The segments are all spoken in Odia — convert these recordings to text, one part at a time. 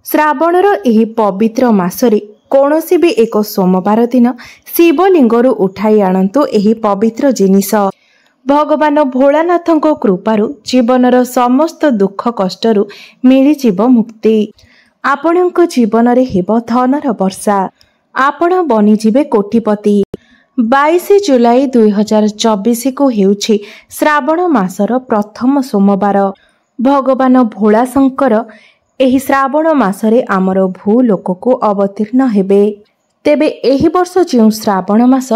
ଶ୍ରାବଣର ଏହି ପବିତ୍ର ମାସରେ କୌଣସି ବି ଏକ ସୋମବାର ଦିନ ଶିବଲିଙ୍ଗରୁ ଉଠାଇ ଆଣନ୍ତୁ ଏହି ପବିତ୍ର ଜିନିଷ। ଭଗବାନ ଭୋଳାନାଥଙ୍କ କୃପାରୁ ଜୀବନର ସମସ୍ତ ଦୁଃଖ କଷ୍ଟରୁ ମିଳିଯିବ ମୁକ୍ତି। ଆପଣଙ୍କ ଜୀବନରେ ହେବ ଧନର ବର୍ଷା। ଆପଣ ବନିଯିବେ କୋଟିପତି। 22 ଜୁଲାଇ 2024କୁ ହେଉଛି ଶ୍ରାବଣ ମାସର ପ୍ରଥମ ସୋମବାର। ଭଗବାନ ଭୋଳାଶଙ୍କର ଏହି ଶ୍ରାବଣ ମାସରେ ଆମର ଭୂଲୋକକୁ ଅବତୀର୍ଣ୍ଣ ହେବେ। ତେବେ ଏହି ବର୍ଷ ଯେଉଁ ଶ୍ରାବଣ ମାସ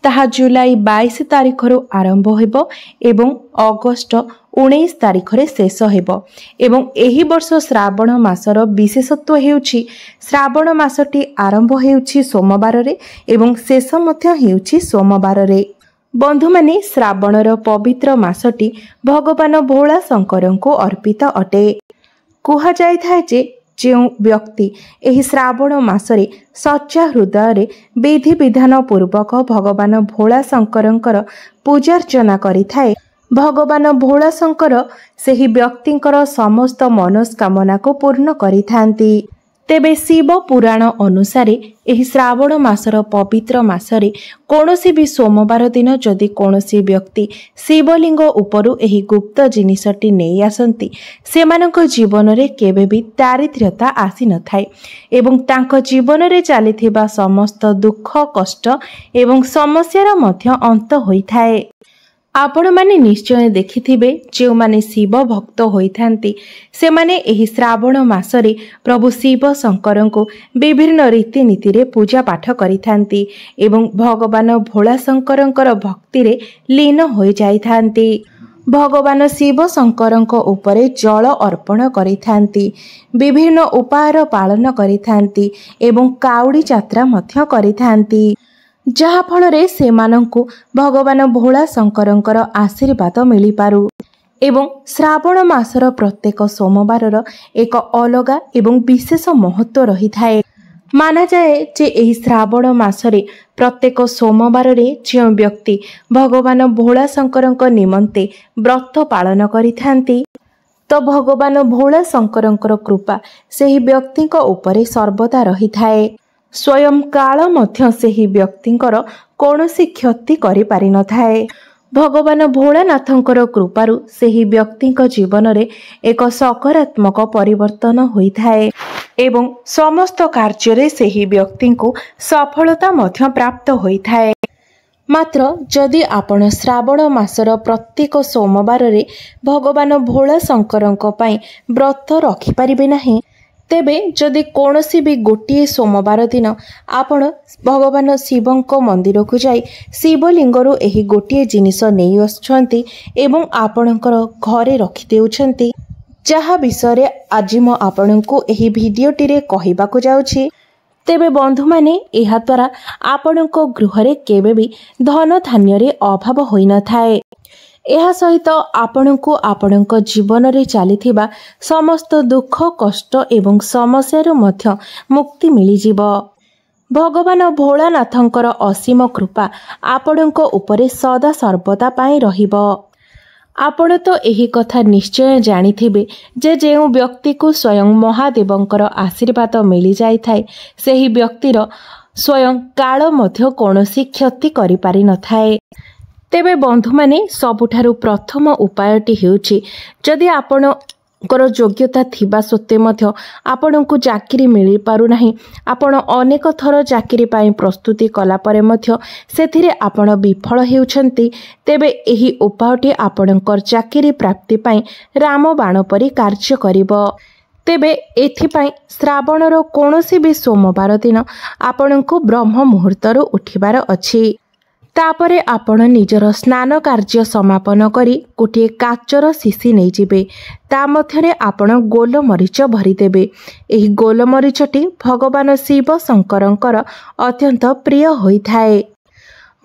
ତାହା ଜୁଲାଇ 22 ତାରିଖରୁ ଆରମ୍ଭ ହେବ ଏବଂ ଅଗଷ୍ଟ 19 ତାରିଖରେ ଶେଷ ହେବ। ଏବଂ ଏହି ବର୍ଷ ଶ୍ରାବଣ ମାସର ବିଶେଷତ୍ୱ ହେଉଛି ଶ୍ରାବଣ ମାସଟି ଆରମ୍ଭ ହେଉଛି ସୋମବାରରେ ଏବଂ ଶେଷ ମଧ୍ୟ ହେଉଛି ସୋମବାରରେ। ବନ୍ଧୁମାନେ, ଶ୍ରାବଣର ପବିତ୍ର ମାସଟି ଭଗବାନ ଭୋଳାଶଙ୍କରଙ୍କୁ ଅର୍ପିତ ଅଟେ। କୁହାଯାଇଥାଏ ଯେ ଯେଉଁ ବ୍ୟକ୍ତି ଏହି ଶ୍ରାବଣ ମାସରେ ସଚ୍ଚା ହୃଦୟରେ ବିଧିବିଧାନ ପୂର୍ବକ ଭଗବାନ ଭୋଳାଶଙ୍କରଙ୍କର ପୂଜାର୍ଚ୍ଚନା କରିଥାଏ, ଭଗବାନ ଭୋଳାଶଙ୍କର ସେହି ବ୍ୟକ୍ତିଙ୍କର ସମସ୍ତ ମନସ୍କାମନାକୁ ପୂର୍ଣ୍ଣ କରିଥାନ୍ତି। ତେବେ ଶିବ ପୁରାଣ ଅନୁସାରେ ଏହି ଶ୍ରାବଣ ମାସର ପବିତ୍ର ମାସରେ କୌଣସି ବି ସୋମବାର ଦିନ ଯଦି କୌଣସି ବ୍ୟକ୍ତି ଶିବଲିଙ୍ଗ ଉପରୁ ଏହି ଗୁପ୍ତ ଜିନିଷଟି ନେଇ ଆସନ୍ତି, ସେମାନଙ୍କ ଜୀବନରେ କେବେ ବି ଦାରିଦ୍ର୍ୟତା ଆସିନଥାଏ ଏବଂ ତାଙ୍କ ଜୀବନରେ ଚାଲିଥିବା ସମସ୍ତ ଦୁଃଖ କଷ୍ଟ ଏବଂ ସମସ୍ୟାର ମଧ୍ୟ ଅନ୍ତ ହୋଇଥାଏ। ଆପଣମାନେ ନିଶ୍ଚୟ ଦେଖିଥିବେ, ଯେଉଁମାନେ ଶିବ ଭକ୍ତ ହୋଇଥାନ୍ତି ସେମାନେ ଏହି ଶ୍ରାବଣ ମାସରେ ପ୍ରଭୁ ଶିବ ଶଙ୍କରଙ୍କୁ ବିଭିନ୍ନ ରୀତିନୀତିରେ ପୂଜା ପାଠ କରିଥାନ୍ତି ଏବଂ ଭଗବାନ ଭୋଳାଶଙ୍କରଙ୍କର ଭକ୍ତିରେ ଲୀନ ହୋଇଯାଇଥାନ୍ତି। ଭଗବାନ ଶିବ ଶଙ୍କରଙ୍କ ଉପରେ ଜଳ ଅର୍ପଣ କରିଥାନ୍ତି, ବିଭିନ୍ନ ଉପାୟର ପାଳନ କରିଥାନ୍ତି ଏବଂ କାଉଡ଼ି ଯାତ୍ରା ମଧ୍ୟ କରିଥାନ୍ତି, ଯାହାଫଳରେ ସେମାନଙ୍କୁ ଭଗବାନ ଭୋଳାଶଙ୍କରଙ୍କର ଆଶୀର୍ବାଦ ମିଳିପାରୁ। ଏବଂ ଶ୍ରାବଣ ମାସର ପ୍ରତ୍ୟେକ ସୋମବାରର ଏକ ଅଲଗା ଏବଂ ବିଶେଷ ମହତ୍ତ୍ୱ ରହିଥାଏ। ମାନାଯାଏ ଯେ ଏହି ଶ୍ରାବଣ ମାସରେ ପ୍ରତ୍ୟେକ ସୋମବାରରେ ଯେଉଁ ବ୍ୟକ୍ତି ଭଗବାନ ଭୋଳାଶଙ୍କରଙ୍କ ନିମନ୍ତେ ବ୍ରତ ପାଳନ କରିଥାନ୍ତି, ତ ଭଗବାନ ଭୋଳାଶଙ୍କରଙ୍କର କୃପା ସେହି ବ୍ୟକ୍ତିଙ୍କ ଉପରେ ସର୍ବଦା ରହିଥାଏ। ସ୍ୱୟଂ କାଳ ମଧ୍ୟ ସେହି ବ୍ୟକ୍ତିଙ୍କର କୌଣସି କ୍ଷତି କରିପାରିନଥାଏ। ଭଗବାନ ଭୋଳାନାଥଙ୍କର କୃପାରୁ ସେହି ବ୍ୟକ୍ତିଙ୍କ ଜୀବନରେ ଏକ ସକାରାତ୍ମକ ପରିବର୍ତ୍ତନ ହୋଇଥାଏ ଏବଂ ସମସ୍ତ କାର୍ଯ୍ୟରେ ସେହି ବ୍ୟକ୍ତିଙ୍କୁ ସଫଳତା ମଧ୍ୟ ପ୍ରାପ୍ତ ହୋଇଥାଏ। ମାତ୍ର ଯଦି ଆପଣ ଶ୍ରାବଣ ମାସର ପ୍ରତ୍ୟେକ ସୋମବାରରେ ଭଗବାନ ଭୋଳାଶଙ୍କରଙ୍କ ପାଇଁ ବ୍ରତ ରଖିପାରିବେ ନାହିଁ, ତେବେ ଯଦି କୌଣସି ବି ଗୋଟିଏ ସୋମବାର ଦିନ ଆପଣ ଭଗବାନ ଶିବଙ୍କ ମନ୍ଦିରକୁ ଯାଇ ଶିବଲିଙ୍ଗରୁ ଏହି ଗୋଟିଏ ଜିନିଷ ନେଇ ଆସୁଛନ୍ତି ଏବଂ ଆପଣଙ୍କର ଘରେ ରଖିଦେଉଛନ୍ତି, ଯାହା ବିଷୟରେ ଆଜି ମୁଁ ଆପଣଙ୍କୁ ଏହି ଭିଡ଼ିଓଟିରେ କହିବାକୁ ଯାଉଛି, ତେବେ ବନ୍ଧୁମାନେ ଏହାଦ୍ୱାରା ଆପଣଙ୍କ ଗୃହରେ କେବେ ବି ଧନ ଧାନ୍ୟରେ ଅଭାବ ହୋଇନଥାଏ। ଏହା ସହିତ ଆପଣଙ୍କୁ ଆପଣଙ୍କ ଜୀବନରେ ଚାଲିଥିବା ସମସ୍ତ ଦୁଃଖ କଷ୍ଟ ଏବଂ ସମସ୍ୟାରୁ ମଧ୍ୟ ମୁକ୍ତି ମିଳିଯିବ। ଭଗବାନ ଭୋଳାନାଥଙ୍କର ଅସୀମ କୃପା ଆପଣଙ୍କ ଉପରେ ସଦା ସର୍ବଦା ପାଇଁ ରହିବ। ଆପଣ ତ ଏହି କଥା ନିଶ୍ଚୟ ଜାଣିଥିବେ ଯେ ଯେଉଁ ବ୍ୟକ୍ତିକୁ ସ୍ୱୟଂ ମହାଦେବଙ୍କର ଆଶୀର୍ବାଦ ମିଳିଯାଇଥାଏ, ସେହି ବ୍ୟକ୍ତିର ସ୍ୱୟଂ କାଳ ମଧ୍ୟ କୌଣସି କ୍ଷତି କରିପାରିନଥାଏ। ତେବେ ବନ୍ଧୁମାନେ, ସବୁଠାରୁ ପ୍ରଥମ ଉପାୟଟି ହେଉଛି, ଯଦି ଆପଣଙ୍କର ଯୋଗ୍ୟତା ଥିବା ସତ୍ତ୍ୱେ ମଧ୍ୟ ଆପଣଙ୍କୁ ଚାକିରି ମିଳିପାରୁନାହିଁ, ଆପଣ ଅନେକ ଥର ଚାକିରି ପାଇଁ ପ୍ରସ୍ତୁତି କଲା ପରେ ମଧ୍ୟ ସେଥିରେ ଆପଣ ବିଫଳ ହେଉଛନ୍ତି, ତେବେ ଏହି ଉପାୟଟି ଆପଣଙ୍କର ଚାକିରି ପ୍ରାପ୍ତି ପାଇଁ ରାମବାଣ ପରି କାର୍ଯ୍ୟ କରିବ। ତେବେ ଏଥିପାଇଁ ଶ୍ରାବଣର କୌଣସି ବି ସୋମବାର ଦିନ ଆପଣଙ୍କୁ ବ୍ରହ୍ମ ମୁହୂର୍ତ୍ତରୁ ଉଠିବାର ଅଛି। ତାପରେ ଆପଣ ନିଜର ସ୍ନାନ କାର୍ଯ୍ୟ ସମାପନ କରି ଗୋଟିଏ କାଚର ଶିଶି ନେଇଯିବେ। ତା ମଧ୍ୟରେ ଆପଣ ଗୋଲମରିଚ ଭରିଦେବେ। ଏହି ଗୋଲମରିଚଟି ଭଗବାନ ଶିବ ଶଙ୍କରଙ୍କର ଅତ୍ୟନ୍ତ ପ୍ରିୟ ହୋଇଥାଏ।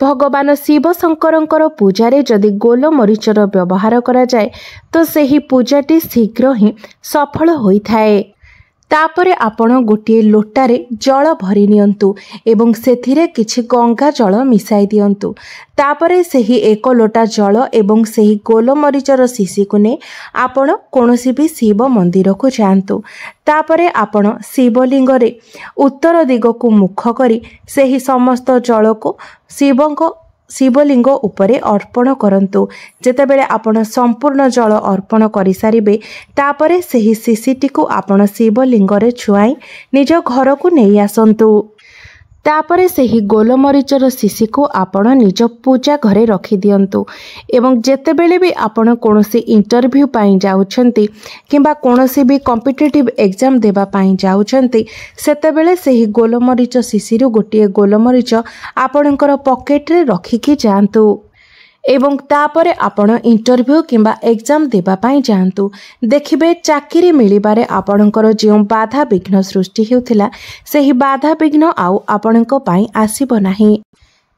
ଭଗବାନ ଶିବ ଶଙ୍କରଙ୍କର ପୂଜାରେ ଯଦି ଗୋଲମରିଚର ବ୍ୟବହାର କରାଯାଏ, ତ ସେହି ପୂଜାଟି ଶୀଘ୍ର ହିଁ ସଫଳ ହୋଇଥାଏ। तापरे आपण गोटे लोटारे जल भरी नियंतु एवं सेथिरे किछि गंगा जल मिसाई दियंतु। तापरे सेही एक लोटा जल एवं सेही गोलमरीचर शीशी को ने आपण कोनोसी भी शिव मंदिर को जांतु। तापरे आपण शिवलिंग रे उत्तर दिग को मुख करी सेही समस्त जल को शिवलिंग उपरे अर्पण करंतु। जेतेबेले आपण संपूर्ण जल अर्पण करि सारिबे तापरे सेही शिशिटी को आपण शिवलिंग रे छुआई निज घर को नहीं आसंतु। तापरे सेही गोलमरीचर शीशी को आपण निज पूजा घरे रखी दियंतु। एवं जेतेबेले भी आपण कोनोसी इंटरव्यू पाई जाउछंती किंबा कोनोसी भी कॉम्पिटिटिव एग्जाम देबा पाई जाउछंती सेतेबेले सेही गोलमरीच शीशी रु गोटे गोलमरीच आपणकर पॉकेट रे रखिकी जांतु। एवं तापरे आपण इंटरव्यू किंबा एग्जाम देबा पाई जांतु। देखिबे चाकरी मिलिबारे आपणकर जे बाधा विघ्न सृष्टि हेउथिला सेही बाधा विघ्न आउ आपणक पाई आसीबो नाही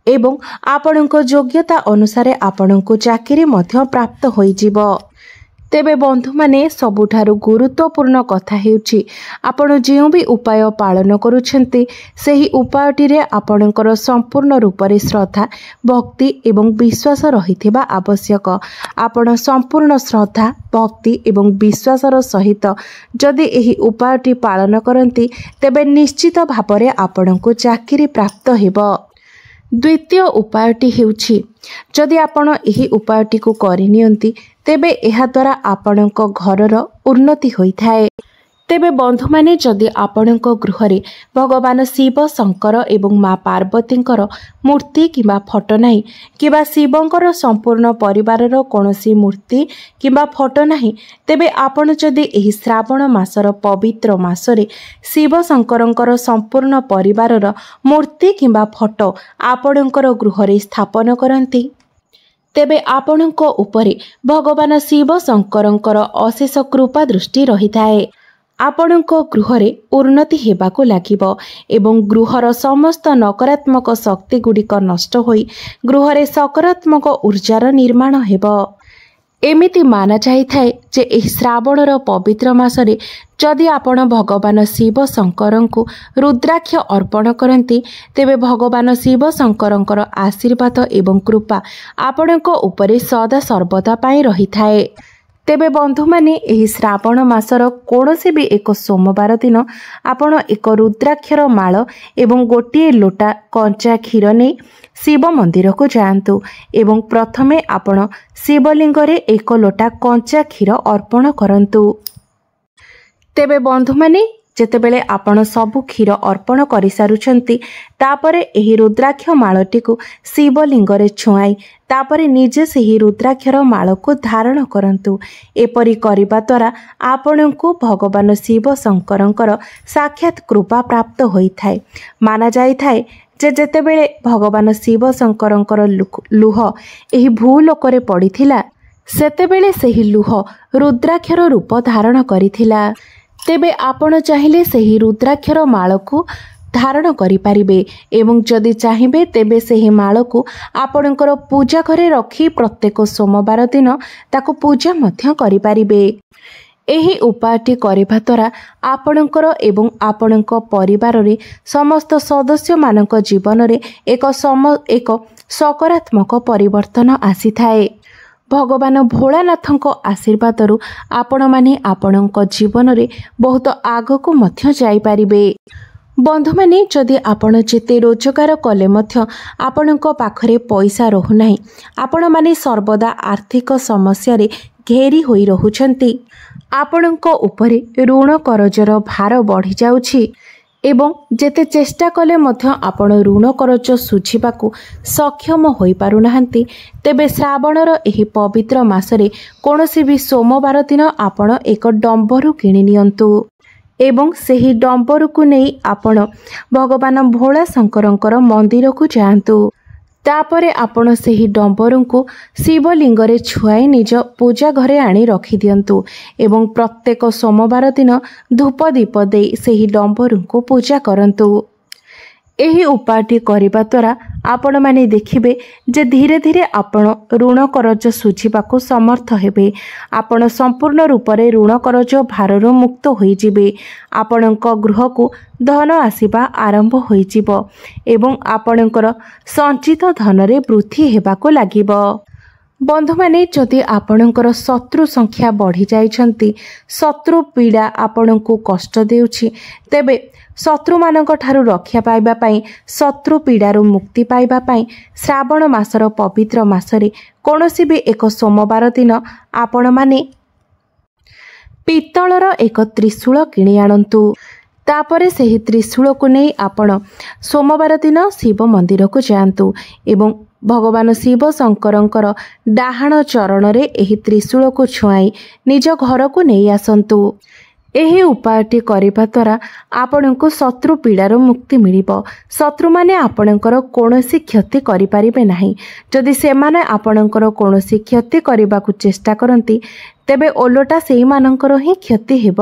एवं आपणक योग्यता अनुसारे आपणको चाकरी मध्य प्राप्त होई जिवो। तेबे बंधु माने सबुठारु गुरुत्वपूर्ण कथा हेउची आपण जेउ भी उपाय पालन करूछंती सेही उपायटी रे आपणकर संपूर्ण रूप रे श्रद्धा भक्ति एवं विश्वास रहिथिबा आवश्यक। आपण संपूर्ण श्रद्धा भक्ति एवं विश्वासर सहित जदि एही उपायटी पालन करंती तेबे निश्चित भाबरे आपणको चाकरी प्राप्त हेबो। द्वितीय उपायटी हेउछि जदि आपण एही उपायटी को करिनियंती तेबे एहा द्वारा आपणक घरर उन्नति होइथाए। तेबे बंधु माने जदि आपणक गृहरे भगवान शिव शंकर एवं माँ पार्वतींकर मूर्ति किंबा फोटो नाही किंबा शिवंकर संपूर्ण परिवारर कोनोसी मूर्ति किंबा फोटो नाही तेबे आपण जदि एही श्रावण मासर पवित्र मासरे शिव शंकरंकर संपूर्ण परिवारर मूर्ति किंबा फोटो आपणकर गृहरे स्थापन करंती तेबे आपणक उपरे भगवान शिव शंकरंकर अशेष कृपा दृष्टि रहिथाए। आपणक गृहरे उन्नति हेबाको लागिबो एवं गृहर समस्त नकारात्मक शक्ति गुड़िक नष्ट होई गृहरे सकारात्मक ऊर्जार निर्माण हेबो। एमिति माना जाइथाए जे एही श्रावणर पवित्र मासरे जदि आपण भगवान शिव शंकरंकु रुद्राक्ष अर्पण करंती तेबे भगवान शिव शंकरंकर आशीर्वाद एवं कृपा आपणक उपरे सदा सर्वदा पाई रहिथाए। तेबे बंधु माने एही श्रावण मासर कोनोसी भी एक सोमवार दिन आपण एक रुद्राक्षर माळ एवं गोटे लोटा कंचा क्षीर नै शिव मंदिर को जांतु एवं प्रथमे आपण शिवलिंग रे एक लोटा कंचा क्षीर अर्पण करंतु। तेबे बंधु माने जेतेबेले आपण सबु क्षीर अर्पण करि सारुछंती तापरे एही रुद्राक्ष माळटी को शिवलिंग रे छुआई तापरे निजे सेही रुद्राक्षर माळ को धारण करंतु। एपरि करिबा द्वारा आपणको भगवान शिव शंकरंकर साक्षात कृपा प्राप्त होइथाय। माना जाइथाय जे जेतेबेले भगवान शिव शंकरंकर लुह एही भूलोकरे पड़िथिला सेतेबेले सेही लुह रुद्राक्षर रूप धारण करिथिला। तेबे आपण चाहिले सेही रुद्राक्षर माळ को धारण करि पारिबे एवं जदि चाहिबे तेबे सेही माळ को आपणकर पूजा घरे रखी प्रत्येक सोमवार दिन ताको पूजा मध्य करि पारिबे। एही उपायटी करिबा द्वारा आपणकर एवं आपणक परिवार रे समस्त सदस्य मानक जीवन रे एक सकारात्मक परिवर्तन आसीथाए। भगवान भोलानाथଙ୍କ आशीर्वादरु आपण माने आपणଙ୍କ जीवनरे बहुत आगको मध्य जाई पारिबे। बंधु माने जदि आपण जेते रोजगार कले मध्य आपणଙ୍କ पाखरे पैसा रहु नाही आपण माने सर्वदा आर्थिक समस्या रे घेरी होई रहुछंती आपणଙ୍କ उपरे ऋण करजर भार बढ़ी जाउछि एवं जेते चेष्टा कले मध्य आपण ऋण करज सुझिबाकू सक्षम होई पारु नाहंती तेबे श्रावणर एही पवित्र मासरे कोनोसी भी सोमवार दिन आपण एक डंबरू किनि नियंतु एवं सेही डंबरू को नहीं आपण भगवान भोला शंकरंकर मंदिर को जांतु। तापरे आपण सेही डंबरू को शिवलिंग रे छुआई निज पूजा घरे आनी रखी दियंतु एवं प्रत्येक सोमवार दिन धूप दीप दे सेही डंबरू को पूजा करंतु। ଏହି ଉପାୟଟି କରିବା ଦ୍ୱାରା ଆପଣମାନେ ଦେଖିବେ ଯେ ଧୀରେ ଧୀରେ ଆପଣ ଋଣ କରଜ ଶୁଝିବାକୁ ସମର୍ଥ ହେବେ। ଆପଣ ସମ୍ପୂର୍ଣ୍ଣ ରୂପରେ ଋଣ କରଜ ଭାରରୁ ମୁକ୍ତ ହୋଇଯିବେ। ଆପଣଙ୍କ ଗୃହକୁ ଧନ ଆସିବା ଆରମ୍ଭ ହୋଇଯିବ ଏବଂ ଆପଣଙ୍କର ସଞ୍ଚିତ ଧନରେ ବୃଦ୍ଧି ହେବାକୁ ଲାଗିବ। ବନ୍ଧୁମାନେ, ଯଦି ଆପଣଙ୍କର ଶତ୍ରୁ ସଂଖ୍ୟା ବଢ଼ିଯାଇଛନ୍ତି, ଶତ୍ରୁ ପୀଡ଼ା ଆପଣଙ୍କୁ କଷ୍ଟ ଦେଉଛି, ତେବେ ଶତ୍ରୁମାନଙ୍କ ଠାରୁ ରକ୍ଷା ପାଇବା ପାଇଁ, ଶତ୍ରୁ ପୀଡ଼ାରୁ ମୁକ୍ତି ପାଇବା ପାଇଁ ଶ୍ରାବଣ ମାସର ପବିତ୍ର ମାସରେ କୌଣସି ବି ଏକ ସୋମବାର ଦିନ ଆପଣମାନେ ପିତ୍ତଳର ଏକ ତ୍ରିଶୂଳ କିଣି ଆଣନ୍ତୁ। ତାପରେ ସେହି ତ୍ରିଶୂଳକୁ ନେଇ ଆପଣ ସୋମବାର ଦିନ ଶିବ ମନ୍ଦିରକୁ ଯାଆନ୍ତୁ ଏବଂ ଭଗବାନ ଶିବ ଶଙ୍କରଙ୍କର ଡାହାଣ ଚରଣରେ ଏହି ତ୍ରିଶୂଳକୁ ଛୁଆଇ ନିଜ ଘରକୁ ନେଇ ଆସନ୍ତୁ। ଏହି ଉପାୟଟି କରିବା ଦ୍ୱାରା ଆପଣଙ୍କୁ ଶତ୍ରୁ ପୀଡ଼ାରୁ ମୁକ୍ତି ମିଳିବ। ଶତ୍ରୁମାନେ ଆପଣଙ୍କର କୌଣସି କ୍ଷତି କରିପାରିବେ ନାହିଁ। ଯଦି ସେମାନେ ଆପଣଙ୍କର କୌଣସି କ୍ଷତି କରିବାକୁ ଚେଷ୍ଟା କରନ୍ତି, ତେବେ ଓଲଟା ସେଇମାନଙ୍କର ହିଁ କ୍ଷତି ହେବ।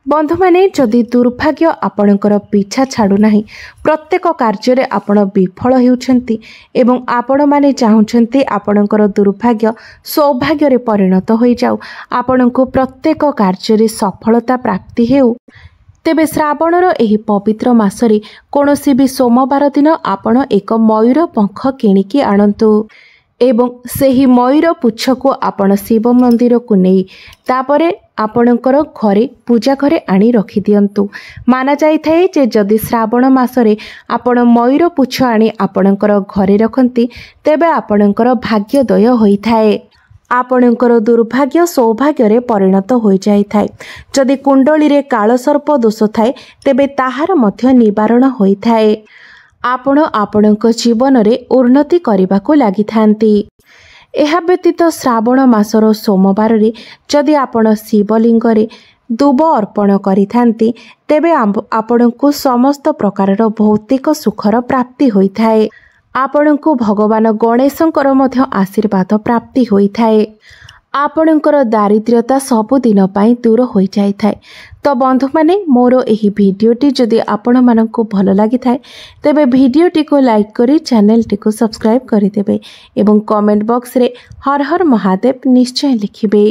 ବନ୍ଧୁମାନେ, ଯଦି ଦୁର୍ଭାଗ୍ୟ ଆପଣଙ୍କର ପିଛା ଛାଡ଼ୁନାହିଁ, ପ୍ରତ୍ୟେକ କାର୍ଯ୍ୟରେ ଆପଣ ବିଫଳ ହେଉଛନ୍ତି ଏବଂ ଆପଣମାନେ ଚାହୁଁଛନ୍ତି ଆପଣଙ୍କର ଦୁର୍ଭାଗ୍ୟ ସୌଭାଗ୍ୟରେ ପରିଣତ ହୋଇଯାଉ, ଆପଣଙ୍କୁ ପ୍ରତ୍ୟେକ କାର୍ଯ୍ୟରେ ସଫଳତା ପ୍ରାପ୍ତି ହେଉ, ତେବେ ଶ୍ରାବଣର ଏହି ପବିତ୍ର ମାସରେ କୌଣସି ବି ସୋମବାର ଦିନ ଆପଣ ଏକ ମୟୂର ପଙ୍ଖ କିଣିକି ଆଣନ୍ତୁ ଏବଂ ସେହି ମୟୂର ପୁଚ୍ଛକୁ ଆପଣ ଶିବ ମନ୍ଦିରକୁ ନେଇ ତାପରେ ଆପଣଙ୍କର ଘରେ ପୂଜା ଘରେ ଆଣି ରଖିଦିଅନ୍ତୁ। ମାନାଯାଇଥାଏ ଯେ ଯଦି ଶ୍ରାବଣ ମାସରେ ଆପଣ ମୟୂର ପୁଚ୍ଛ ଆଣି ଆପଣଙ୍କର ଘରେ ରଖନ୍ତି, ତେବେ ଆପଣଙ୍କର ଭାଗ୍ୟୋଦୟ ହୋଇଥାଏ। ଆପଣଙ୍କର ଦୁର୍ଭାଗ୍ୟ ସୌଭାଗ୍ୟରେ ପରିଣତ ହୋଇଯାଇଥାଏ। ଯଦି କୁଣ୍ଡଳୀରେ କାଳସର୍ପ ଦୋଷ ଥାଏ, ତେବେ ତାହାର ମଧ୍ୟ ନିବାରଣ ହୋଇଥାଏ। ଆପଣ ଆପଣଙ୍କ ଜୀବନରେ ଉନ୍ନତି କରିବାକୁ ଲାଗିଥାନ୍ତି। ଏହା ବ୍ୟତୀତ ଶ୍ରାବଣ ମାସର ସୋମବାରରେ ଯଦି ଆପଣ ଶିବଲିଙ୍ଗରେ ଦୁବ ଅର୍ପଣ କରିଥାନ୍ତି, ତେବେ ଆପଣଙ୍କୁ ସମସ୍ତ ପ୍ରକାରର ଭୌତିକ ସୁଖର ପ୍ରାପ୍ତି ହୋଇଥାଏ। ଆପଣଙ୍କୁ ଭଗବାନ ଗଣେଶଙ୍କର ମଧ୍ୟ ଆଶୀର୍ବାଦ ପ୍ରାପ୍ତି ହୋଇଥାଏ। ଆପଣଙ୍କର ଦାରିଦ୍ର୍ୟତା ସବୁଦିନ ପାଇଁ ଦୂର ହୋଇଯାଇଥାଏ। ତ ବନ୍ଧୁମାନେ, ମୋର ଏହି ଭିଡ଼ିଓଟି ଯଦି ଆପଣମାନଙ୍କୁ ଭଲ ଲାଗିଥାଏ, ତେବେ ଭିଡ଼ିଓଟିକୁ ଲାଇକ୍ କରି ଚ୍ୟାନେଲଟିକୁ ସବସ୍କ୍ରାଇବ୍ କରିଦେବେ ଏବଂ କମେଣ୍ଟ ବକ୍ସରେ ହର ହର ମହାଦେବ ନିଶ୍ଚୟ ଲେଖିବେ।